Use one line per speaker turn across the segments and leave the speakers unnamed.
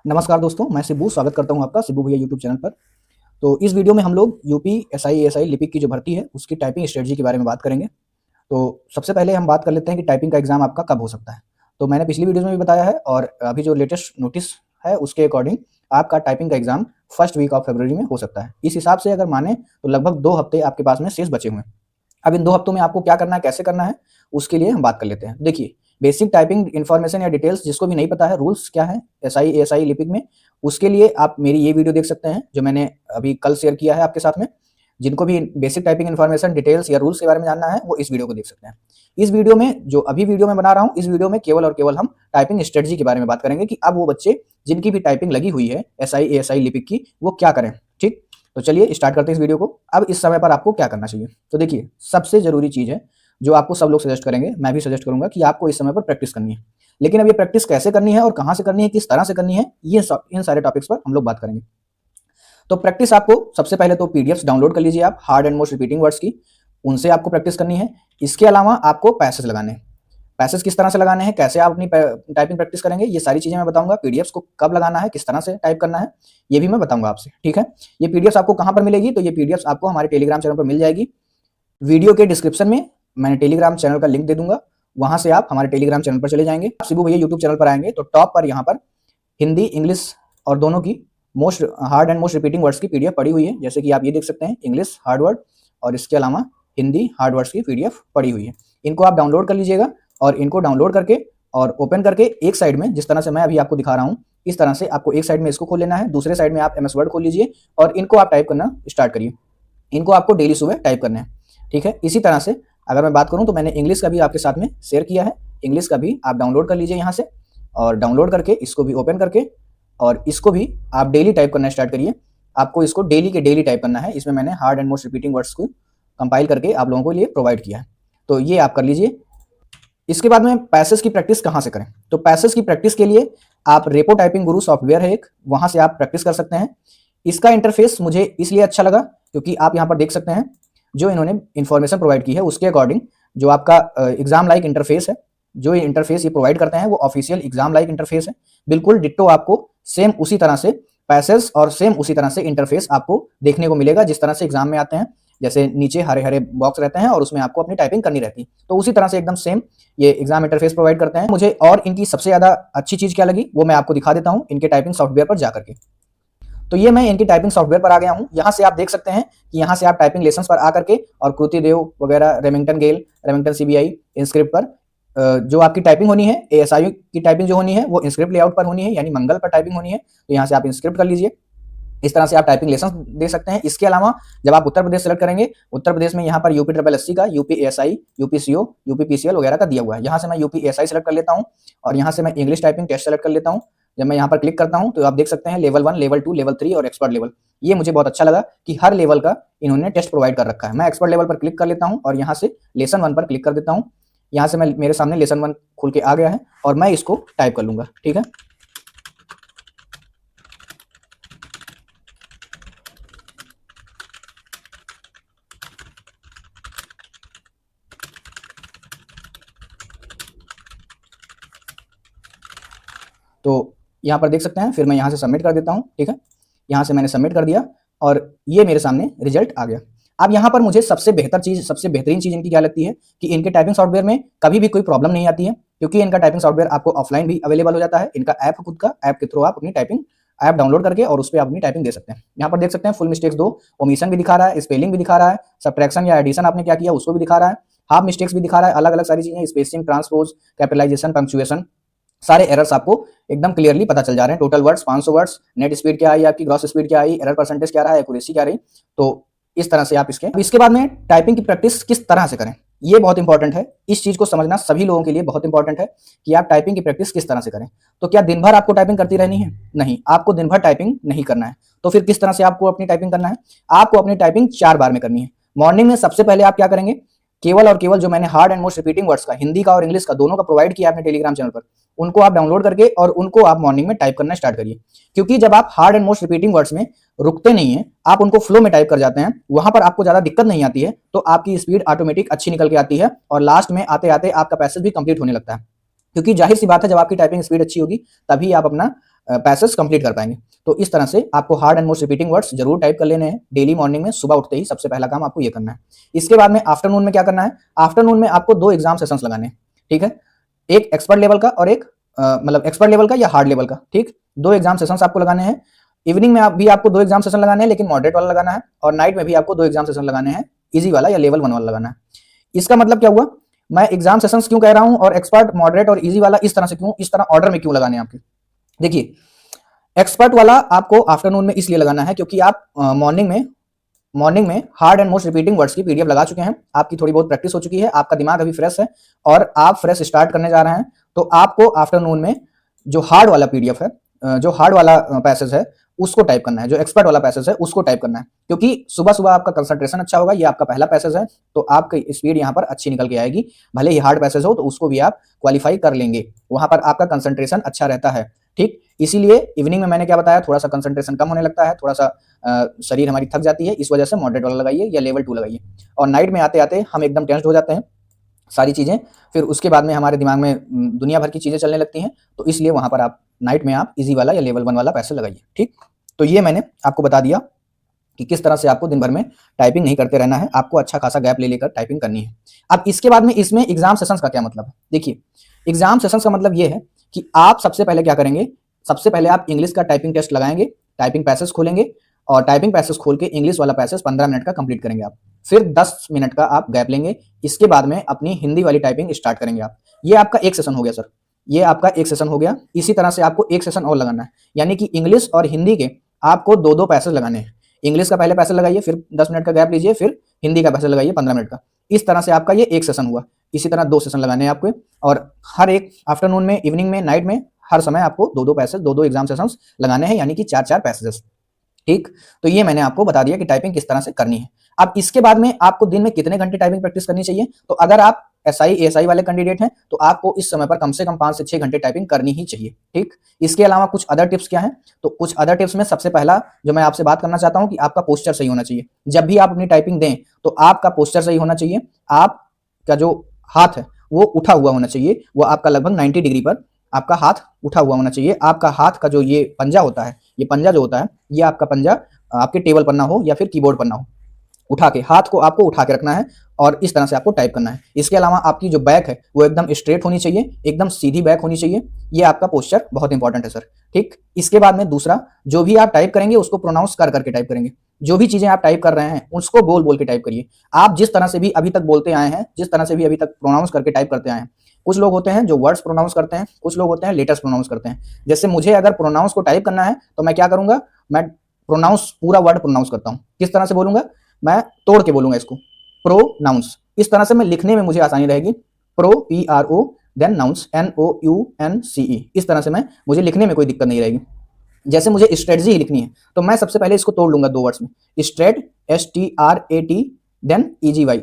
नमस्कार दोस्तों, मैं शिबू स्वागत करता हूं आपका शिबू भैया यूट्यूब चैनल पर। तो इस वीडियो में हम लोग यूपी एसआई एएसआई लिपिक की जो भर्ती है उसकी टाइपिंग स्ट्रेटजी के बारे में बात करेंगे। तो सबसे पहले हम बात कर लेते हैं कि टाइपिंग का एग्जाम आपका कब हो सकता है। तो मैंने पिछली वीडियो में भी बताया है और अभी जो लेटेस्ट नोटिस है उसके अकॉर्डिंग आपका टाइपिंग का exam first week of February में हो सकता है। इस हिसाब से अगर माने तो लगभग 2 हफ्ते आपके पास में शेष बचे हुए हैं। अब इन 2 हफ्तों में आपको क्या करना है, कैसे करना है, उसके लिए हम बात कर लेते हैं। देखिए, बेसिक टाइपिंग इन्फॉर्मेशन या डिटेल्स जिसको भी नहीं पता है, रूल्स क्या है एसआई एएसआई लिपिक में, उसके लिए आप मेरी ये वीडियो देख सकते हैं जो मैंने अभी कल शेयर किया है आपके साथ में। जिनको भी बेसिक टाइपिंग इन्फॉर्मेशन डिटेल्स या रूल्स के बारे में जानना है वो इस वीडियो को देख सकते हैं। इस वीडियो में जो अभी वीडियो में बना रहा हूँ, इस वीडियो में केवल और केवल हम टाइपिंग स्ट्रेटजी के बारे में बात करेंगे कि अब वो बच्चे जिनकी भी टाइपिंग लगी हुई है एसआई एएसआई लिपिक की, वो क्या करें। ठीक, तो चलिए स्टार्ट करते हैं इस वीडियो को। अब इस समय पर आपको क्या करना चाहिए, तो देखिए सबसे जरूरी चीज है जो आपको सब लोग सजेस्ट करेंगे, मैं भी सजेस्ट करूंगा कि आपको इस समय पर प्रैक्टिस करनी है। लेकिन अब ये प्रैक्टिस कैसे करनी है और कहां से करनी है, किस तरह से करनी है, ये सब इन सारे टॉपिक्स पर हम लोग बात करेंगे। तो प्रैक्टिस आपको सबसे पहले तो पीडीएफ्स डाउनलोड कर लीजिए आप hard and most repeating words की, उनसे आपको प्रैक्टिस करनी है। इसके अलावा आपको पैसेज लगाने हैं। पैसेज किस तरह से लगाने हैं, कैसे आप अपनी टाइपिंग प्रैक्टिस करेंगे, ये सारी चीजें मैं बताऊंगा। पीडीएफ्स को कब लगाना है, किस तरह से टाइप करना है, ये भी मैं बताऊंगा आपसे। ठीक है, ये पीडीएफ्स आपको कहां पर मिलेगी, तो ये पीडीएफ्स आपको हमारे टेलीग्राम चैनल पर मिल जाएगी। वीडियो के डिस्क्रिप्शन में मैंने टेलीग्राम चैनल का लिंक दे दूंगा, वहां से आप हमारे टेलीग्राम चैनल पर चले जाएंगे। आप शिबू भैया यूट्यूब चैनल पर आएंगे तो टॉप पर यहाँ पर हिंदी इंग्लिश और दोनों की most hard and most repeating words की पीडीएफ पड़ी हुई है। जैसे कि आप ये देख सकते हैं, इंग्लिश हार्ड वर्ड और इसके अलावा हिंदी हार्ड वर्ड्स की पीडीएफ पड़ी हुई है। इनको आप डाउनलोड कर लीजिएगा और इनको डाउनलोड करके और ओपन करके एक साइड में, जिस तरह से मैं अभी आपको दिखा रहा हूँ, इस तरह से आपको एक साइड में इसको खोल लेना है, दूसरे साइड में आप एमएस वर्ड खोल लीजिए और इनको आप टाइप करना स्टार्ट करिए। इनको आपको डेली सुबह टाइप करना है। ठीक है, इसी तरह से अगर मैं बात करूं तो मैंने इंग्लिश का भी आपके साथ में शेयर किया है। इंग्लिश का भी आप डाउनलोड कर लीजिए यहाँ से और डाउनलोड करके इसको भी ओपन करके और इसको भी आप डेली टाइप करना स्टार्ट करिए। आपको इसको डेली के डेली टाइप करना है। इसमें मैंने hard and most repeating words को कंपाइल करके आप लोगों को लिए प्रोवाइड किया है, तो ये आप कर लीजिए। इसके बाद में पैसेज की प्रैक्टिस कहाँ से करें, तो पैसेज की प्रैक्टिस के लिए आप रेपो टाइपिंग गुरु सॉफ्टवेयर है एक, वहां से आप प्रैक्टिस कर सकते हैं। इसका इंटरफेस मुझे इसलिए अच्छा लगा क्योंकि आप यहाँ पर देख सकते हैं जो इन्होंने इन्फॉर्मेशन प्रोवाइड की है उसके अकॉर्डिंग जो आपका एग्जाम लाइक इंटरफेस है, जो इंटरफेस ये प्रोवाइड करते हैं वो ऑफिशियल एग्जाम लाइक इंटरफेस है। बिल्कुल डिट्टो आपको सेम उसी तरह से पैसेज और सेम उसी तरह से इंटरफेस आपको देखने को मिलेगा जिस तरह से एग्जाम में आते हैं। जैसे नीचे हरे हरे बॉक्स रहते हैं और उसमें आपको अपनी टाइपिंग करनी रहती है, तो उसी तरह से एकदम सेम ये एग्जाम इंटरफेस प्रोवाइड करते हैं। मुझे और इनकी सबसे ज्यादा अच्छी चीज क्या लगी वो मैं आपको दिखा देता हूँ इनके टाइपिंग सॉफ्टवेयर पर जाकर के। तो ये मैं इनकी टाइपिंग सॉफ्टवेयर पर आ गया हूँ। यहाँ से आप देख सकते हैं कि यहाँ से आप टाइपिंग लेसन्स पर आकर के और कृति देव वगैरह, रेमिंगटन गेल, रेमिंगटन सीबीआई, इंस्क्रिप्ट पर जो आपकी टाइपिंग होनी है, एएसआई की टाइपिंग जो होनी है वो इंस्क्रिप्ट लेआउट पर होनी है, यानी मंगल पर टाइपिंग होनी है। तो यहाँ से आप इंस्क्रिप्ट कर लीजिए। इस तरह से आप टाइपिंग लेसन दे सकते हैं। इसके अलावा जब आप उत्तर प्रदेश सेलेक्ट करेंगे, उत्तर प्रदेश में यहाँ पर यूपी ट्रिपल एससी का, UP ASI, UP CO, UP PCL वगैरह का दिया हुआ है। यहाँ से मैं यूपी एएसआई सेलेक्ट कर लेता हूँ और यहाँ से मैं इंग्लिश टाइपिंग टेस्ट सेलेक्ट कर लेता हूँ। जब मैं यहाँ पर क्लिक करता हूँ तो आप देख सकते हैं लेवल 1, लेवल 2, लेवल 3 और एक्सपर्ट लेवल। ये मुझे बहुत अच्छा लगा कि हर लेवल का इन्होंने टेस्ट प्रोवाइड कर रखा है। मैं एक्सपर्ट लेवल पर क्लिक कर लेता हूँ और यहाँ से लेसन 1 पर क्लिक कर देता हूँ। यहाँ से मैं मेरे सामने लेसन 1 खुल के आ गया है और मैं इसको टाइप कर लूंगा। ठीक है, तो यहाँ पर देख सकते हैं, फिर मैं यहाँ से सबमिट कर देता हूँ। ठीक है, यहाँ से मैंने सबमिट कर दिया और ये मेरे सामने रिजल्ट आ गया। अब यहाँ पर मुझे सबसे बेहतर चीज, सबसे बेहतरीन चीज इनकी क्या लगती है कि इनके टाइपिंग सॉफ्टवेयर में कभी भी कोई प्रॉब्लम नहीं आती है, क्योंकि इनका टाइपिंग सॉफ्टवेयर आपको ऑफलाइन भी अवेलेबल हो जाता है। इनका ऐप खुद का, ऐप के थ्रू आप अपनी टाइपिंग ऐप डाउनलोड करके और उस पर अपनी टाइपिंग दे सकते हैं। यहाँ पर देख सकते हैं फुल मिस्टेक्स 2, ओमिशन भी दिखा रहा है, स्पेलिंग भी दिखा रहा है, सब्ट्रैक्शन या एडिशन आपने क्या किया उसको भी दिखा रहा है, हाफ मिस्टेक्स भी दिखा रहा है, अलग अलग सारी चीजें, स्पेसिंग, ट्रांसपोज, कैपिटलाइजेशन, पंक्चुएशन, सारे एरर्स आपको एकदम क्लियरली पता चल जा रहे हैं। Total words 500 words, net speed क्या आई आपकी, ग्रॉस स्पीड क्या आई, एरर परसेंटेज क्या रहा है, एक्यूरेसी क्या रही। तो इस तरह से आप इसके बाद में टाइपिंग की प्रैक्टिस किस तरह से करें, ये बहुत इंपॉर्टेंट है। इस चीज को समझना सभी लोगों के लिए बहुत इंपॉर्टेंट है कि आप टाइपिंग की प्रैक्टिस किस तरह से करें। तो क्या दिन भर आपको टाइपिंग करती रहनी है? नहीं, आपको दिन भर टाइपिंग नहीं करना है। तो फिर किस तरह से आपको अपनी टाइपिंग करना है? आपको अपनी टाइपिंग 4 बार में करनी है। मॉर्निंग में सबसे पहले आप क्या करेंगे, केवल और केवल जो मैंने hard and most repeating words का, हिंदी का और इंग्लिश का दोनों का प्रोवाइड किया अपने टेलीग्राम चैनल पर, उनको आप डाउनलोड करके और उनको आप मॉर्निंग में टाइप करना स्टार्ट करिए। क्योंकि जब आप hard and most repeating words में रुकते नहीं है, आप उनको फ्लो में टाइप कर जाते हैं, वहां पर आपको ज्यादा दिक्कत नहीं आती है, तो आपकी स्पीड ऑटोमेटिक अच्छी निकल के आती है और लास्ट में आते आते आपका पैसेज भी कंप्लीट होने लगता है। क्योंकि जाहिर सी बात है जब आपकी टाइपिंग स्पीड अच्छी होगी तभी आप अपना पैसेज कंप्लीट कर पाएंगे। तो इस तरह से आपको hard and most repeating words जरूर टाइप कर लेने हैं डेली मॉर्निंग में, सुबह उठते ही सबसे पहला काम आपको ये करना है। इसके बाद में आफ्टरनून में क्या करना है, आफ्टरनून में आपको 2 एग्जाम सेशंस लगाने हैं, ठीक है, एक एक्सपर्ट लेवल का और एक मतलब एक्सपर्ट लेवल का या हार्ड लेवल का, ठीक, 2 एग्जाम सेशंस आपको लगाने हैं। इवनिंग में भी आपको 2 एग्जाम सेशन लगाने हैं, लेकिन मॉडरेट वाला लगाना है, और नाइट में भी आपको 2 एग्जाम सेशन लगाने हैं, इजी वाला या लेवल 1 वाला लगाना है। इसका मतलब क्या हुआ, मैं एग्जाम सेशंस क्यों कह रहा हूं और एक्सपर्ट, मॉडरेट और इजी वाला इस तरह से क्यों, इस तरह ऑर्डर में क्यों लगाने हैं आपके। देखिए, एक्सपर्ट वाला आपको आफ्टरनून में इसलिए लगाना है क्योंकि आप मॉर्निंग में hard and most repeating words की पीडीएफ लगा चुके हैं, आपकी थोड़ी बहुत प्रैक्टिस हो चुकी है, आपका दिमाग अभी फ्रेश है और आप फ्रेश स्टार्ट करने जा रहे हैं। तो आपको आफ्टरनून में जो हार्ड वाला पीडीएफ है, जो हार्ड वाला पैसेज है उसको टाइप करना है, जो एक्सपर्ट वाला पैसेज है उसको टाइप करना है, क्योंकि सुबह सुबह आपका कंसंट्रेशन अच्छा होगा, ये आपका पहला पैसेज है, तो आपकी स्पीड यहाँ पर अच्छी निकल के आएगी। भले ही हार्ड पैसेज हो तो उसको भी आप क्वालिफाई कर लेंगे, वहां पर आपका कंसंट्रेशन अच्छा रहता है, ठीक। इसीलिए इवनिंग में मैंने क्या बताया, थोड़ा सा कंसंट्रेशन कम होने लगता है, थोड़ा सा शरीर हमारी थक जाती है, इस वजह से मॉडरेट वाला लगाइए या लेवल 2 लगाइए। और नाइट में आते आते हम एकदम टेंस्ड हो जाते हैं, सारी चीजें, फिर उसके बाद में हमारे दिमाग में दुनिया भर की चीजें चलने लगती हैं, तो इसलिए वहां पर आप नाइट में आप इजी वाला या लेवल 1 वाला पैसेज लगाइए, ठीक। तो ये मैंने आपको बता दिया कि किस तरह से आपको दिन भर में टाइपिंग नहीं करते रहना है, आपको अच्छा खासा गैप ले लेकर टाइपिंग करनी है। अब इसके बाद में इसमें एग्जाम सेशंस का क्या मतलब है, देखिए, एग्जाम सेशंस का मतलब ये है कि आप सबसे पहले क्या करेंगे, सबसे पहले आप इंग्लिश का टाइपिंग टेस्ट लगाएंगे, टाइपिंग पैसेज खोलेंगे और टाइपिंग पैसेज खोल के इंग्लिश वाला पैसेज 15 मिनट का कंप्लीट करेंगे आप, फिर 10 मिनट का आप गैप लेंगे, इसके बाद में अपनी हिंदी वाली टाइपिंग स्टार्ट करेंगे आप। ये आपका एक सेशन हो गया सर, ये आपका एक सेशन हो गया। इसी तरह से आपको एक सेशन और लगाना है, यानी कि इंग्लिश और हिंदी के आपको 2-2 पैसेज लगाने हैं। इंग्लिश का पहले पैसेज लगाइए, फिर 10 मिनट का गैप लीजिए, फिर हिंदी का पैसेज लगाइए 15 मिनट का। इस तरह से आपका ये एक सेशन हुआ। इसी तरह 2 सेशन लगाने हैं आपको, और हर एक आफ्टरनून में, इवनिंग में, नाइट में, हर समय आपको 2-2 पैसेज, 2-2 एग्जाम सेशंस लगाने हैं, यानी कि 4-4 पैसेजेस, ठीक। तो ये मैंने आपको बता दिया कि टाइपिंग किस तरह से करनी है। अब इसके बाद में आपको दिन में कितने घंटे टाइपिंग प्रैक्टिस करनी चाहिए, तो अगर आप एसआई एएसआई वाले कैंडिडेट हैं तो आपको इस समय पर कम से कम 5 से 6 घंटे टाइपिंग करनी ही चाहिए, ठीक। इसके अलावा कुछ अदर टिप्स क्या हैं, तो कुछ अदर टिप्स में सबसे पहला जो मैं आपसे बात करना चाहता हूं कि आपका पोस्चर सही होना चाहिए। जब भी आप अपनी टाइपिंग दें तो आपका पोस्चर सही होना चाहिए, आपका जो हाथ है वो उठा हुआ होना चाहिए, वो आपका लगभग 90 डिग्री पर आपका हाथ उठा हुआ होना चाहिए। आपका हाथ का जो ये पंजा होता है, ये पंजा जो होता है, ये आपका पंजा आपके टेबल पर ना हो या फिर कीबोर्ड पर ना हो, उठा के, हाथ को आपको उठा के रखना है और इस तरह से आपको टाइप करना है। इसके अलावा आपकी जो बैक है वो एकदम स्ट्रेट होनी चाहिए, एकदम सीधी बैक होनी चाहिए। ये आपका पोस्चर बहुत इंपॉर्टेंट है सर, ठीक। इसके बाद में दूसरा, जो भी आप टाइप करेंगे उसको प्रोनाउंस कर करके टाइप करेंगे, जो भी चीजें आप टाइप कर रहे हैं उसको बोल बोल के टाइप करिए। आप जिस तरह से भी अभी तक बोलते आए हैं, जिस तरह से भी अभी तक प्रोनाउंस करके टाइप करते आए हैं, कुछ लोग होते हैं जो वर्ड्स प्रोनाउंस करते हैं, कुछ लोग होते हैं लेटर्स प्रोनाउंस करते हैं। जैसे मुझे अगर प्रोनाउंस को टाइप करना है तो मैं क्या करूंगा, मैं प्रोनाउंस, पूरा वर्ड प्रोनाउंस करता हूं। किस तरह से बोलूंगा, मैं तोड़ के बोलूंगा इसको, प्रोनाउंस। इस तरह से मैं लिखने में मुझे आसानी रहेगी, pro PRO then nounce NOUNCE, इस तरह से मैं, मुझे लिखने में कोई दिक्कत नहीं रहेगी। जैसे मुझे स्ट्रेटजी ही लिखनी है तो मैं सबसे पहले इसको तोड़ लूंगा 2 वर्ड्स में, स्ट्रेट STRAT देन EGY,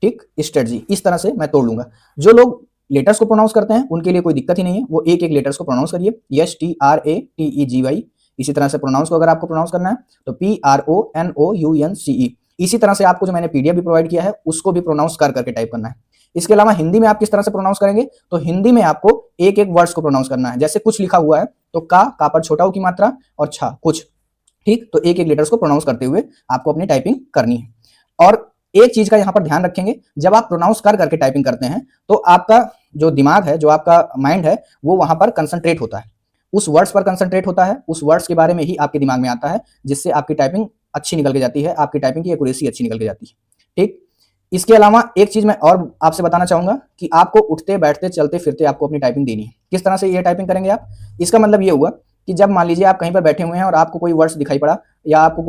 ठीक, स्ट्रेटजी, इस तरह से मैं तोड़ लूंगा। जो लोग लेटर्स को प्रोनाउंस करते हैं उनके लिए कोई दिक्कत ही नहीं है, वो एक एक लेटर्स को प्रोनाउंस करिए, STRATEGY। इसी तरह से प्रोनाउंस को अगर आपको प्रोनाउंस करना है तो PRONOUNCE। इसी तरह से आपको जो मैंने पीडीएफ भी प्रोवाइड किया है उसको भी प्रोनाउंस कर करके टाइप करना है। इसके अलावा हिंदी में आप किस तरह से प्रोनाउंस करेंगे, तो हिंदी में आपको एक एक वर्ड्स को प्रोनाउंस करना है। जैसे कुछ लिखा हुआ है तो का पर छोटा ऊ की मात्रा और छा, कुछ, ठीक। तो एक एक लेटर्स को प्रोनाउंस करते हुए आपको अपनी टाइपिंग करनी है। और एक चीज का यहाँ पर ध्यान रखेंगे, जब आप प्रोनाउंस कर करके टाइपिंग करते हैं तो आपका जो दिमाग है, जो आपका माइंड है, वो वहां पर कंसंट्रेट होता है, उस वर्ड्स पर कंसंट्रेट होता है, उस वर्ड्स के बारे में ही आपके दिमाग में आता है, जिससे आपकी टाइपिंग अच्छी निकल के जाती है, आपकी टाइपिंग की एक्यूरेसी अच्छी निकल के जाती है, ठीक। इसके अलावा एक चीज मैं और आपसे बताना चाहूंगा कि आपको उठते बैठते चलते फिरते आपको अपनी टाइपिंग देनी है। किस तरह से ये टाइपिंग करेंगे आप, इसका मतलब ये हुआ कि जब मान लीजिए आप कहीं पर बैठे हुए हैं और आपको कोई वर्ड्स दिखाई पड़ा या आपको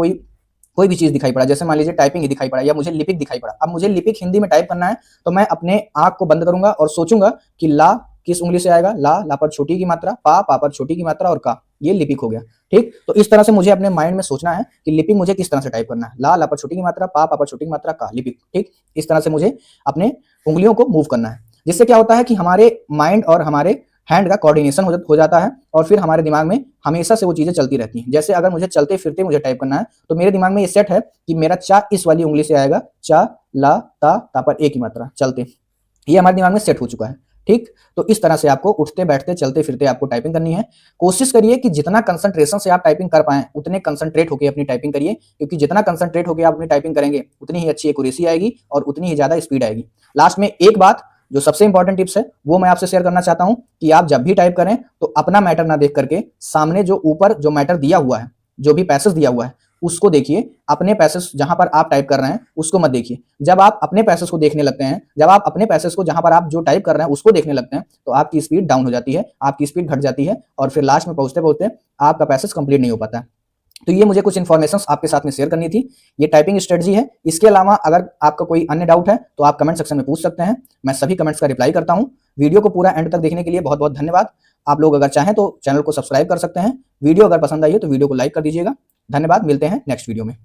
कोई भी चीज दिखाई पड़ा, जैसे मान लीजिए टाइपिंग ही दिखाई पड़ा या मुझे लिपिक दिखाई पड़ा। अब मुझे लिपिक हिंदी में टाइप करना है तो मैं अपने आंख को बंद करूंगा और सोचूंगा कि ला किस उंगली से आएगा, ला पर छोटी की मात्रा, पा पर छोटी की मात्रा और का, ये लिपिक हो गया, ठीक। तो इस तरह से मुझे अपने माइंड में सोचना है कि लिपिक मुझे किस तरह से टाइप करना है, ला पर छोटी की मात्रा, पा पर छोटी की मात्रा, का, लिपिक, ठीक। इस तरह से मुझे अपने उंगलियों को मूव करना है, जिससे क्या होता है कि हमारे माइंड और हमारे हैंड का कोऑर्डिनेशन हो जाता है और फिर हमारे दिमाग में हमेशा से वो चीजें चलती रहती हैं। जैसे अगर मुझे चलते फिरते मुझे टाइप करना है तो मेरे दिमाग में ये सेट है कि मेरा चा इस वाली उंगली से आएगा, चा, ला, ता पर ए की मात्रा, चलते, ये हमारे दिमाग में सेट हो चुका है, ठीक, तो इस तरह से आपको उठते बैठते चलते फिरते आपको टाइपिंग करनी है। कोशिश करिए कि जितना कंसंट्रेशन से आप टाइपिंग कर पाएं उतने कंसंट्रेट होकर अपनी टाइपिंग करिए, क्योंकि जितना कंसंट्रेट होकर आप अपनी टाइपिंग करेंगे उतनी ही अच्छी एक्यूरेसी आएगी और उतनी ही ज्यादा स्पीड आएगी। लास्ट में एक बात जो सबसे इंपॉर्टेंट टिप्स है वो मैं आपसे शेयर करना चाहता हूं कि आप जब भी टाइप करें तो अपना मैटर ना देख करके सामने जो ऊपर जो मैटर दिया हुआ है, जो भी पैसेज दिया हुआ है उसको देखिए। अपने पैसेज जहां पर आप टाइप कर रहे हैं उसको मत देखिए। जब आप अपने पैसेज को देखने लगते हैं, जब आप अपने पैसेज को जहां पर आप जो टाइप कर रहे हैं उसको देखने लगते हैं, तो आपकी स्पीड डाउन हो जाती है, आपकी स्पीड घट जाती है और फिर लास्ट में पहुंचते पहुंचते आपका पैसेज कंप्लीट नहीं हो पाता। तो ये मुझे कुछ इन्फॉर्मेशन आपके साथ में शेयर करनी थी। ये टाइपिंग स्ट्रेटजी है। इसके अलावा अगर आपका कोई अन्य डाउट है तो आप कमेंट सेक्शन में पूछ सकते हैं, मैं सभी कमेंट्स का रिप्लाई करता हूं। वीडियो को पूरा एंड तक देखने के लिए बहुत बहुत धन्यवाद। आप लोग अगर चाहें तो चैनल को सब्सक्राइब कर सकते हैं। वीडियो अगर पसंद आई है तो वीडियो को लाइक कर दीजिएगा। धन्यवाद, मिलते हैं नेक्स्ट वीडियो में।